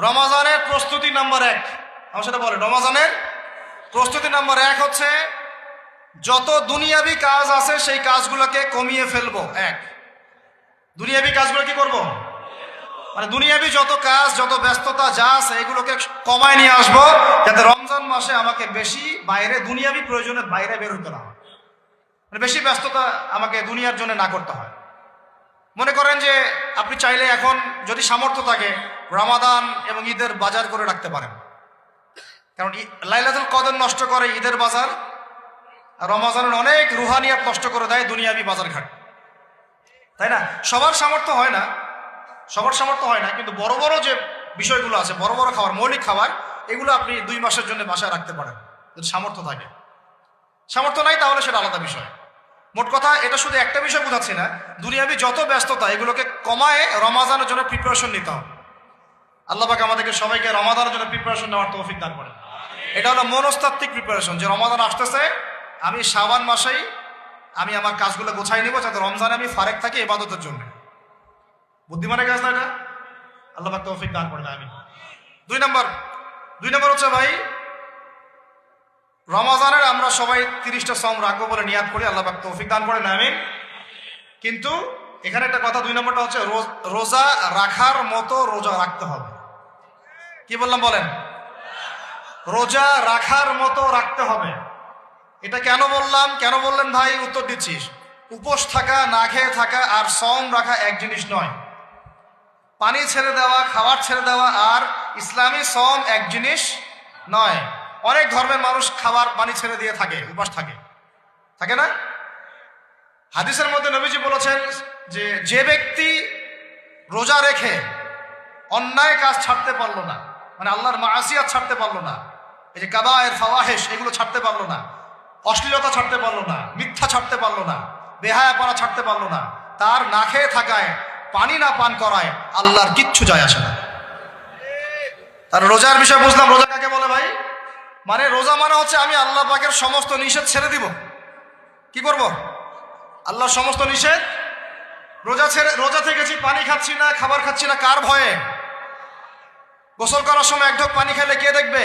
রমাজানের প্রস্তুতি নাম্বার 1, আমার সেটা বলে, রমাজানের প্রস্তুতি নাম্বার 1 হচ্ছে যত দুনিয়াবি কাজ আছে সেই কাজগুলোকে কমিয়ে ফেলবো। দুনিয়াবি কাজগুলো কি করব? মানে দুনিয়াবি যত কাজ, যত ব্যস্ততা যা আছে এগুলোকে কমায় নিয়ে আসবো, যাতে রমজান মাসে আমাকে বেশি বাইরে দুনিয়াবি প্রয়োজনের বাইরে বের হতে না হয়, মানে বেশি ব্যস্ততা আমাকে দুনিয়ার জন্য না করতে হয়। মনে করেন যে আপনি চাইলে এখন যদি সামর্থ্য থাকে রমাদান এবং ঈদের বাজার করে রাখতে পারেন, কারণ লাইলাতুল কদর নষ্ট করে ঈদের বাজার, আর রমজানের অনেক রুহানিয়াত নষ্ট করে দেয় দুনিয়াবি বাজার ঘাট, তাই না? সবার সামর্থ্য হয় না, সবার সামর্থ্য হয় না, কিন্তু বড় বড় যে বিষয়গুলো আছে, বড় বড় খাবার, মৌলিক খাবার, এগুলো আপনি 2 মাসের জন্য বাসায় রাখতে পারেন যদি সামর্থ্য থাকে। সামর্থ্য নাই তাহলে সেটা আলাদা বিষয়। মোট কথা এটা শুধু একটা বিষয় বোঝাচ্ছি না, দুনিয়াবি যত ব্যস্ততা এগুলোকে কমায় রমাজানের জন্য প্রিপারেশন নিতে হবে। আল্লাহ পাক আমাদেরকে সবাইকে রমাদানের জন্য প্রিপারেশন নেওয়ার তৌফিক দান করেন। এটা হলো মনস্তাত্ত্বিক প্রিপারেশন, যে রমাদান আসতেছে, আমি শাবান মাসেই আমি আমার কাজগুলো গোছাই নিব যাতে রমজানে আমি ফারেক থাকি ইবাদতের জন্য। বুদ্ধিমানের কাজ না এটা? আল্লাহ পাক তৌফিক দান করেন। আমি 2 নম্বর হচ্ছে ভাই, রমাজানের আমরা সবাই 30টা সম রাখবো বলে নিয়াত করি, আল্লাহ পাক তৌফিক দান করেন, আমিন। কিন্তু এখানে একটা কথা, 2 নম্বরটা হচ্ছে রোজা রাখার মতো রোজা রাখতে হবে। কি বললাম বলেন? রোজা রাখার মতো রাখতে হবে। এটা কেন বললাম, কেন বললেন ভাই? উত্তর দিচ্ছিস। উপোস থাকা, না খেয়ে থাকা আর সম রাখা এক জিনিস নয়। পানি ছেড়ে দেওয়া, খাবার ছেড়ে দেওয়া আর ইসলামী সম এক জিনিস নয়। অনেক ধর্মের মানুষ খাবার পানি ছেড়ে দিয়ে থাকে, উপাস থাকে, থাকে না? হাদিসের মধ্যে নবীজি বলেছেন যে যে ব্যক্তি রোজা রেখে অন্যায় কাজ ছাড়তে পারলো না, মানে আল্লাহর মাসিয়াত ছাড়তে পারলো না, এই যে কাবায়ের ফাওয়াহিশ এগুলো ছাড়তে পারলো না, অশ্লীলতা ছাড়তে পারলো না, মিথ্যা ছাড়তে পারলো না, বেহায়াপনা ছাড়তে পারলো না, তার না খেয়ে থাকায়, পানি না পান করায় আল্লাহর কিচ্ছু যায় আসে না। তার রোজার বিষয় বুঝলাম। রোজা কাকে বলে ভাই? মানে রোজা মানে হচ্ছে আমি আল্লাহ পাকের সমস্ত নিষেধ ছেড়ে দিব। কি করব? আল্লাহর সমস্ত নিষেধ। রোজা থেকেছি, পানি খাচ্ছি না, খাবার খাচ্ছি না, কার ভয়ে? গোসল করার সময় 1 ঢোক পানি খেলে কে দেখবে?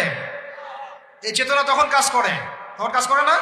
এই চেতনা তখন কাজ করে, তখন কাজ করে না?